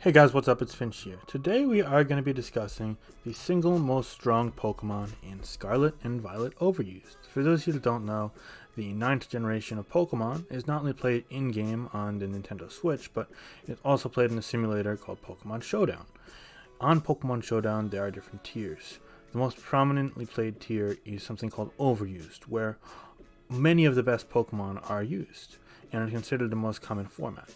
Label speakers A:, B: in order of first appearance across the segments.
A: Hey guys, what's up? It's Finch here. Today we are going to be discussing the single most strong Pokemon in Scarlet and Violet Overused. For those of you that don't know, the 9th generation of Pokemon is not only played in-game on the Nintendo Switch, but it's also played in a simulator called Pokemon Showdown. On Pokemon Showdown, there are different tiers. The most prominently played tier is something called Overused, where many of the best Pokemon are used, and are considered the most common format.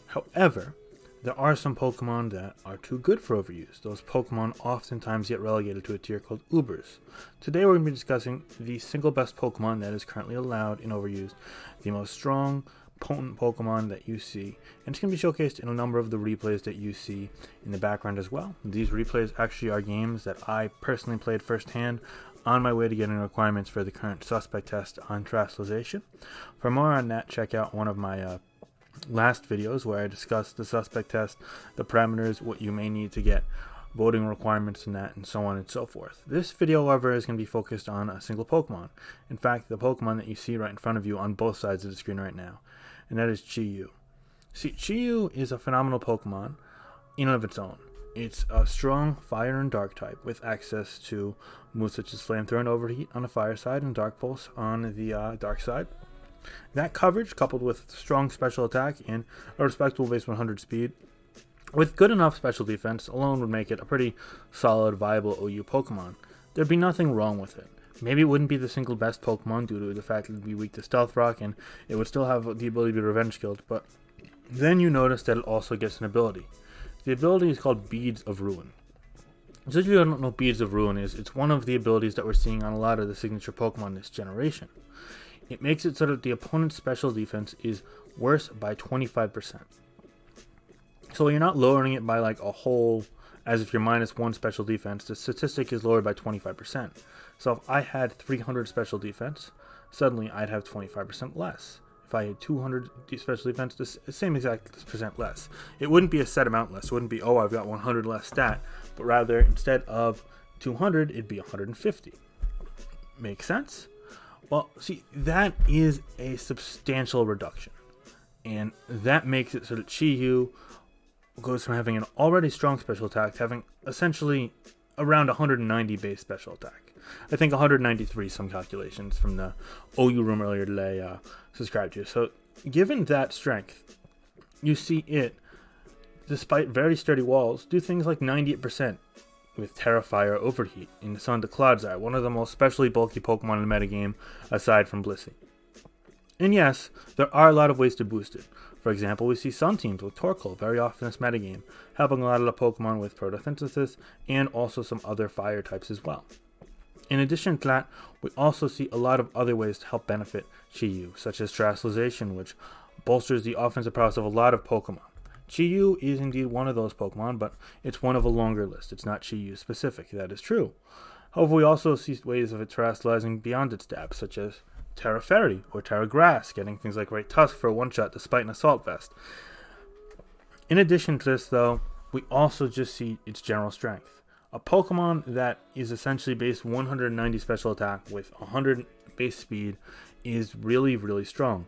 A: However, there are some Pokemon that are too good for overuse. Those Pokemon oftentimes get relegated to a tier called Ubers. Today we're going to be discussing the single best Pokemon that is currently allowed in overuse, the most strong, potent Pokemon that you see, and it's going to be showcased in a number of the replays that you see in the background as well. These replays actually are games that I personally played firsthand on my way to getting requirements for the current suspect test on Terastallization. For more on that, check out one of my last videos where I discussed the suspect test, the parameters, what you may need to get, voting requirements and that, and so on and so forth. This video, however, is going to be focused on a single Pokemon. In fact, the Pokemon that you see right in front of you on both sides of the screen right now, and that is Chi-Yu. See, Chi-Yu is a phenomenal Pokemon in and of its own. It's a strong fire and dark type with access to moves such as Flamethrower and Overheat on the fire side and Dark Pulse on the dark side. That coverage, coupled with strong special attack and a respectable base 100 speed, with good enough special defense alone would make it a pretty solid, viable OU Pokemon. There'd be nothing wrong with it. Maybe it wouldn't be the single best Pokemon due to the fact that it'd be weak to Stealth Rock and it would still have the ability to be revenge killed, but then you notice that it also gets an ability. The ability is called Beads of Ruin. So if you don't know what Beads of Ruin is, it's one of the abilities that we're seeing on a lot of the signature Pokemon this generation. It makes it so that the opponent's special defense is worse by 25%. So you're not lowering it by like a whole, as if you're minus 1 special defense. The statistic is lowered by 25%. So if I had 300 special defense, suddenly I'd have 25% less. If I had 200 special defense, the same exact percent less. It wouldn't be a set amount less. It wouldn't be, oh, I've got 100 less stat. But rather, instead of 200, it'd be 150. Makes sense? Well, see, that is a substantial reduction, and that makes it so that Chi-Yu goes from having an already strong special attack to having essentially around 190 base special attack. I think 193, some calculations from the OU room earlier today subscribed to. So given that strength, you see it, despite very sturdy walls, do things like 98% with Tera, Fire, Overheat in the Sun to Clodsire, one of the most specially bulky Pokemon in the metagame aside from Blissey. And yes, there are a lot of ways to boost it. For example, we see Sun teams with Torkoal very often in this metagame, helping a lot of the Pokemon with Photosynthesis and also some other fire types as well. In addition to that, we also see a lot of other ways to help benefit Chi-Yu, such as Terastallization, which bolsters the offensive prowess of a lot of Pokemon. Chi-Yu is indeed one of those Pokemon, but it's one of a longer list. It's not Chi-Yu specific, that is true. However, we also see ways of it terastallizing beyond its stabs, such as Tera Fairy or Tera Grass, getting things like Great Tusk for a one-shot despite an Assault Vest. In addition to this, though, we also just see its general strength. A Pokemon that is essentially base 190 special attack with 100 base speed is really, really strong.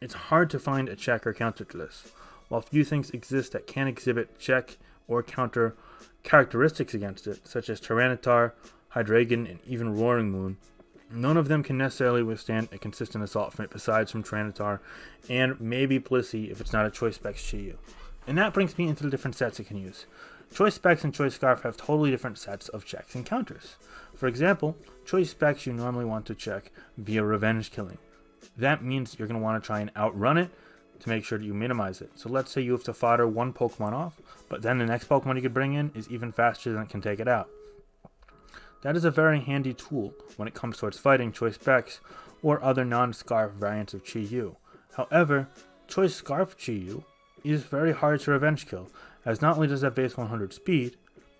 A: It's hard to find a check or counter to this. While few things exist that can exhibit check or counter characteristics against it, such as Tyranitar, Hydreigon, and even Roaring Moon, none of them can necessarily withstand a consistent assault from it besides from Tyranitar, and maybe Blissey if it's not a Choice Specs Chi-Yu. And that brings me into the different sets it can use. Choice Specs and Choice Scarf have totally different sets of checks and counters. For example, Choice Specs you normally want to check via revenge killing. That means you're going to want to try and outrun it to make sure that you minimize it. So let's say you have to fodder one Pokemon off, but then the next Pokemon you could bring in is even faster than it can take it out. That is a very handy tool when it comes towards fighting Choice Specs or other non-Scarf variants of Chi-Yu. However, Choice Scarf Chi-Yu is very hard to revenge kill, as not only does it have base 100 speed,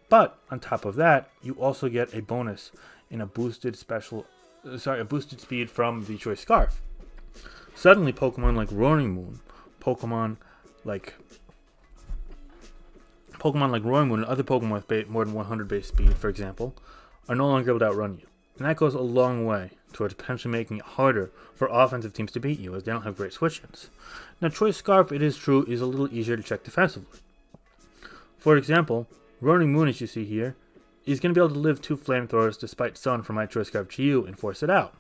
A: but on top of that, you also get a bonus in a boosted speed from the Choice Scarf. Suddenly, Pokemon like Roaring Moon, Pokemon like Roaring Moon and other Pokemon with more than 100 base speed, for example, are no longer able to outrun you. And that goes a long way towards potentially making it harder for offensive teams to beat you, as they don't have great switch-ins. Now, Choice Scarf, it is true, is a little easier to check defensively. For example, Roaring Moon, as you see here, is going to be able to live 2 flamethrowers despite Sun from my choice Scarf Chi-Yu and force it out.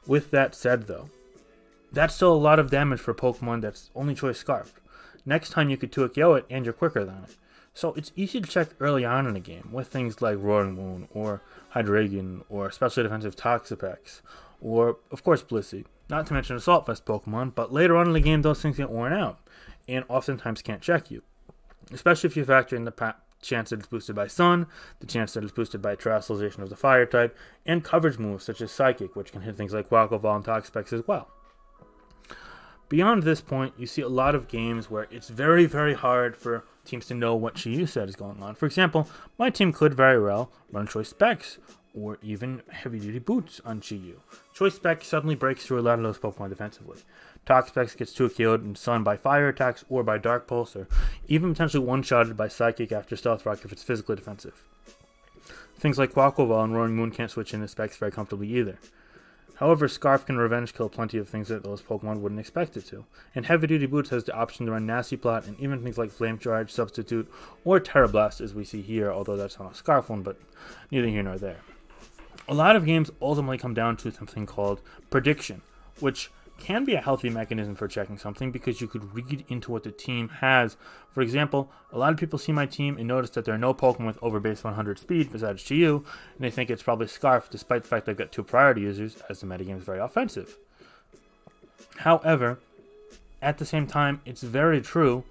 A: With that said though, that's still a lot of damage for a Pokemon that's only choice Scarf. Next time you could 2-KO it and you're quicker than it. So it's easy to check early on in a game with things like Roaring Moon or Hydreigon or Specially Defensive Toxapex or of course Blissey. Not to mention Assault Vest Pokemon, but later on in the game those things get worn out and oftentimes can't check you. Especially if you factor in the chance that it's boosted by Sun, the chance that it's boosted by Terrestrialization of the Fire type, and coverage moves such as Psychic, which can hit things like Quackle Ball and Toxapex as well. Beyond this point, you see a lot of games where it's very, very hard for teams to know what Chi-Yu set is going on. For example, my team could very well run Choice Specs, or even heavy-duty boots on Chi-Yu. Choice Spec suddenly breaks through a lot of those Pokemon defensively. Toxapex gets 2-KO'd in Sun by fire attacks or by Dark Pulse, or even potentially one-shotted by Psychic after Stealth Rock if it's physically defensive. Things like Quackle Ball and Roaring Moon can't switch into Specs very comfortably either. However, Scarf can revenge kill plenty of things that those Pokemon wouldn't expect it to, and Heavy Duty Boots has the option to run Nasty Plot and even things like Flame Charge, Substitute, or Tera Blast as we see here, although that's not a Scarf one, but neither here nor there. A lot of games ultimately come down to something called prediction, which can be a healthy mechanism for checking something because you could read into what the team has. For example, a lot of people see my team and notice that there are no Pokemon with over base 100 speed besides Chi-Yu, and they think it's probably Scarf despite the fact they've got 2 priority users as the metagame is very offensive. However, at the same time, it's very true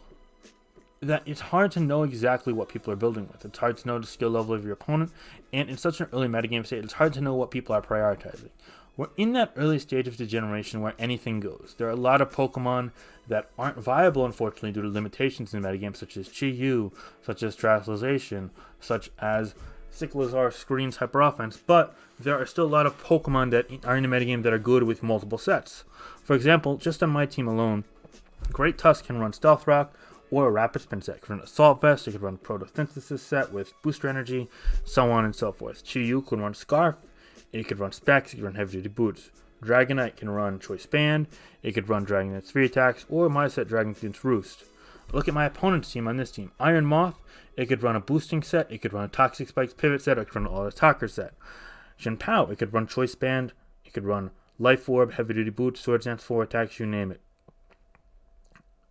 A: that it's hard to know exactly what people are building with. It's hard to know the skill level of your opponent, and in such an early metagame state, it's hard to know what people are prioritizing. We're in that early stage of the generation where anything goes. There are a lot of Pokemon that aren't viable, unfortunately, due to limitations in the metagame, such as Chi-Yu, such as Terrestrialization, such as Cyclizar Screens Hyper Offense, but there are still a lot of Pokemon that are in the metagame that are good with multiple sets. For example, just on my team alone, Great Tusk can run Stealth Rock, or a Rapid Spin set. It could run Assault Vest, it could run Photosynthesis set with Booster Energy, so on and so forth. Chi-Yu could run Scarf, it could run Specs, it could run Heavy Duty Boots. Dragonite can run Choice Band, it could run Dragonite's 3 attacks, or my set Dragon's Roost. Look at my opponent's team on this team. Iron Moth, it could run a boosting set, it could run a Toxic Spikes pivot set, or it could run an Auto-Attacker set. Shenpao, it could run Choice Band, it could run Life Orb, Heavy Duty Boots, Swords Dance 4 attacks, you name it.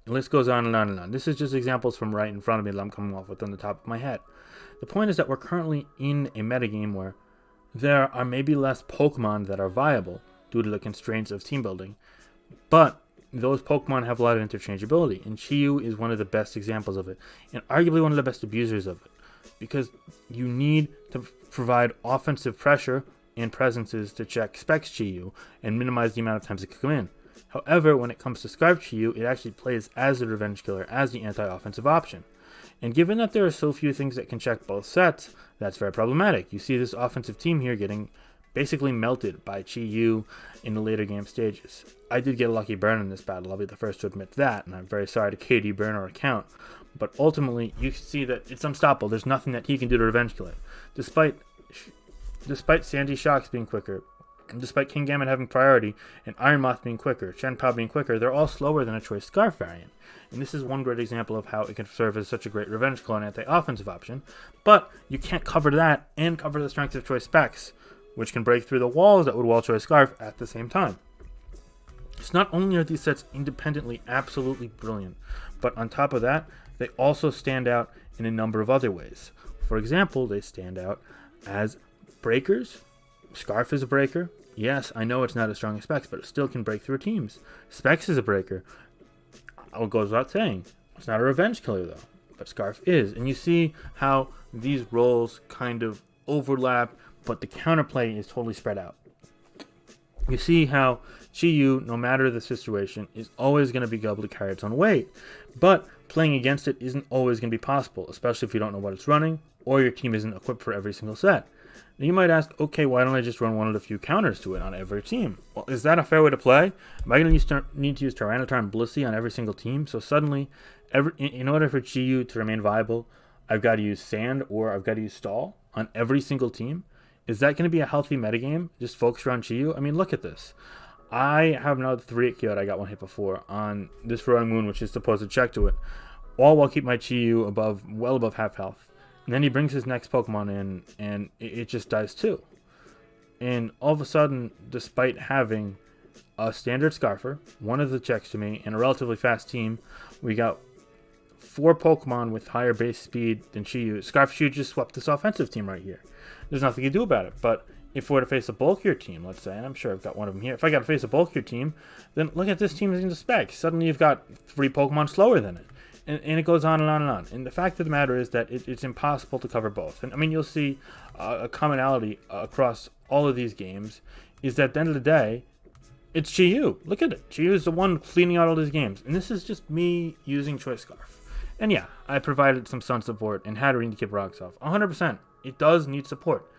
A: The list goes on and on and on. This is just examples from right in front of me that I'm coming off with on the top of my head. The point is that we're currently in a metagame where there are maybe less Pokemon that are viable due to the constraints of team building, but those Pokemon have a lot of interchangeability, and Chi-Yu is one of the best examples of it, and arguably one of the best abusers of it, because you need to provide offensive pressure and presences to check Specs Chi-Yu and minimize the amount of times it can come in. However, when it comes to Scarf Chi-Yu, it actually plays as the revenge killer, as the anti-offensive option. And given that there are so few things that can check both sets, that's very problematic. You see this offensive team here getting basically melted by Chi-Yu in the later game stages. I did get a lucky burn in this battle, I'll be the first to admit that, and I'm very sorry to KD burn our account. But ultimately, you see that it's unstoppable. There's nothing that he can do to revenge kill it. Despite Sandy Shocks being quicker, despite Kingambit having priority, and Iron Moth being quicker, Shenpao being quicker, they're all slower than a Choice Scarf variant. And this is one great example of how it can serve as such a great revenge kill and anti-offensive option. But you can't cover that and cover the strength of Choice Specs, which can break through the walls that would wall Choice Scarf at the same time. So not only are these sets independently absolutely brilliant, but on top of that, they also stand out in a number of other ways. For example, they stand out as breakers. Scarf is a breaker. Yes, I know it's not as strong as Specs, but it still can break through teams. Specs is a breaker. It goes without saying. It's not a revenge killer, though, but Scarf is. And you see how these roles kind of overlap, but the counterplay is totally spread out. You see how Chi-Yu, no matter the situation, is always going to be able to carry its own weight, but playing against it isn't always going to be possible, especially if you don't know what it's running, or your team isn't equipped for every single set. Now you might ask, okay, why don't I just run one of the few counters to it on every team? Well, is that a fair way to play? Am I going to need to use Tyranitar and Blissey on every single team? So suddenly, in order for Chi-Yu to remain viable, I've got to use Sand or I've got to use Stall on every single team? Is that going to be a healthy metagame? Just focus around Chi-Yu? I mean, look at this. I have now 3 at KO. I got one hit before on this Roaring Moon, which is supposed to check to it. all while keep my Chi-Yu well above half health. And then he brings his next Pokemon in, and it just dies too. And all of a sudden, despite having a standard Scarfer, one of the checks to me, and a relatively fast team, we got 4 Pokemon with higher base speed than Chi-Yu. Scarf-Chi just swept this offensive team right here. There's nothing you can do about it. But if we were to face a bulkier team, let's say, and I'm sure I've got one of them here. If I got to face a bulkier team, then look at this team in the spec. Suddenly you've got 3 Pokemon slower than it. And it goes on and on and on. And the fact of the matter is that it's impossible to cover both. And I mean, you'll see a commonality across all of these games is that at the end of the day, it's Chi-Yu. Look at it. Chi-Yu is the one cleaning out all these games. And this is just me using Choice Scarf. And yeah, I provided some Sun support and Hatterene to keep rocks off. 100%. It does need support.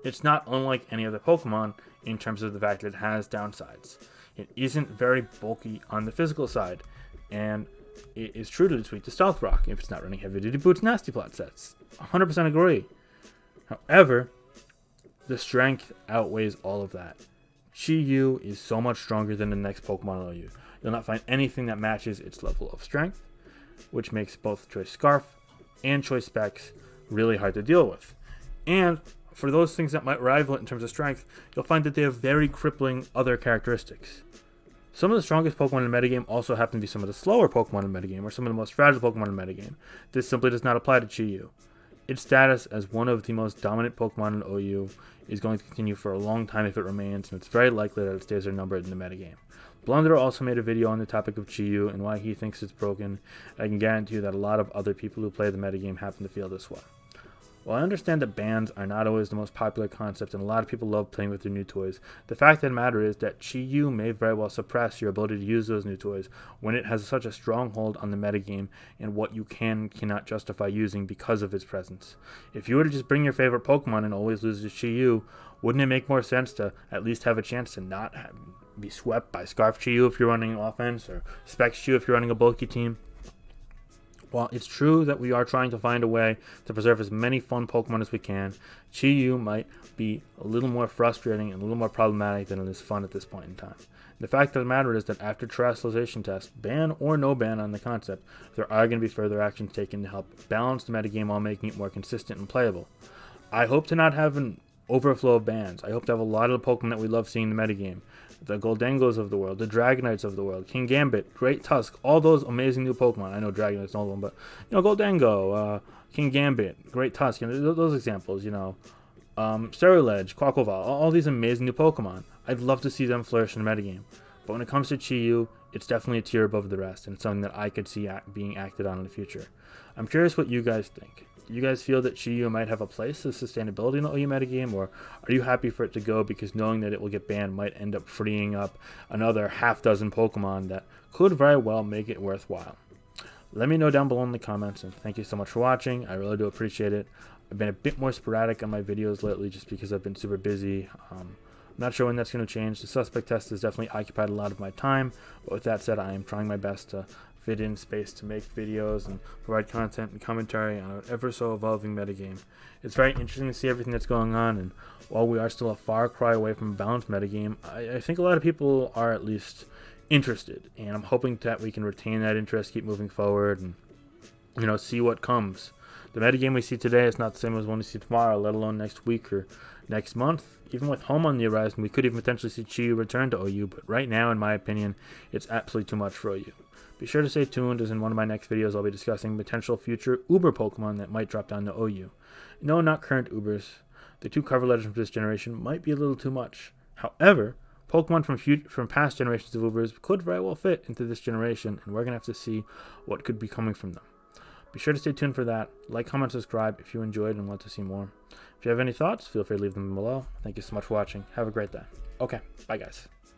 A: It's not unlike any other Pokemon in terms of the fact that it has downsides. It isn't very bulky on the physical side. And it is true to the tweak to Stealth Rock if it's not running Heavy Duty Boots Nasty Plot sets. 100% agree. However, the strength outweighs all of that. Chi-Yu is so much stronger than the next Pokemon OU. You'll not find anything that matches its level of strength, which makes both Choice Scarf and Choice Specs really hard to deal with. And for those things that might rival it in terms of strength, you'll find that they have very crippling other characteristics. Some of the strongest Pokemon in the metagame also happen to be some of the slower Pokemon in the metagame, or some of the most fragile Pokemon in the metagame. This simply does not apply to Chi-Yu. Its status as one of the most dominant Pokemon in OU is going to continue for a long time if it remains, and it's very likely that its days are numbered in the metagame. Blunder also made a video on the topic of Chi-Yu and why he thinks it's broken. I can guarantee you that a lot of other people who play the metagame happen to feel this way. While I understand that bans are not always the most popular concept and a lot of people love playing with their new toys, the fact of the matter is that Chi-Yu may very well suppress your ability to use those new toys when it has such a stronghold on the metagame and what you cannot justify using because of its presence. If you were to just bring your favorite Pokemon and always lose to Chi-Yu, wouldn't it make more sense to at least have a chance to not be swept by Scarf Chi-Yu if you're running offense, or Specs Chi-Yu if you're running a bulky team? While it's true that we are trying to find a way to preserve as many fun Pokemon as we can, Chi-Yu might be a little more frustrating and a little more problematic than it is fun at this point in time. The fact of the matter is that after terrestrialization tests, ban or no ban on the concept, there are going to be further actions taken to help balance the metagame while making it more consistent and playable. I hope to not have an overflow of bans. I hope to have a lot of the Pokemon that we love seeing in the metagame. The Goldengos of the world, the Dragonites of the world, King Gambit, Great Tusk, all those amazing new Pokemon. I know Dragonite's an old one, but, Goldengo, King Gambit, Great Tusk, those examples, Sterilege, Quaquaval, all these amazing new Pokemon. I'd love to see them flourish in the metagame. But when it comes to Chi-Yu, it's definitely a tier above the rest, and it's something that I could see being acted on in the future. I'm curious what you guys think. Do you guys feel that Chi-Yu might have a place of sustainability in the OU metagame, or are you happy for it to go because knowing that it will get banned might end up freeing up another half dozen Pokemon that could very well make it worthwhile? Let me know down below in the comments, and thank you so much for watching. I really do appreciate it. I've been a bit more sporadic on my videos lately just because I've been super busy. I'm not sure when that's going to change. The suspect test has definitely occupied a lot of my time, but with that said, I am trying my best to fit in space to make videos and provide content and commentary on an ever so evolving metagame. It's very interesting to see everything that's going on, and while we are still a far cry away from a balanced metagame, I think a lot of people are at least interested, and I'm hoping that we can retain that interest, keep moving forward, and see what comes. The metagame we see today is not the same as one we see tomorrow, let alone next week or next month. Even with home on the horizon, we could even potentially see Chi-Yu return to OU, but right now, in my opinion, it's absolutely too much for OU. Be sure to stay tuned, as in one of my next videos I'll be discussing potential future Uber Pokemon that might drop down to OU. No, not current Ubers. The 2 cover letters from this generation might be a little too much. However, Pokemon from past generations of Ubers could very well fit into this generation, and we're going to have to see what could be coming from them. Be sure to stay tuned for that. Like, comment, subscribe if you enjoyed and want to see more. If you have any thoughts, feel free to leave them below. Thank you so much for watching. Have a great day. Okay, bye guys.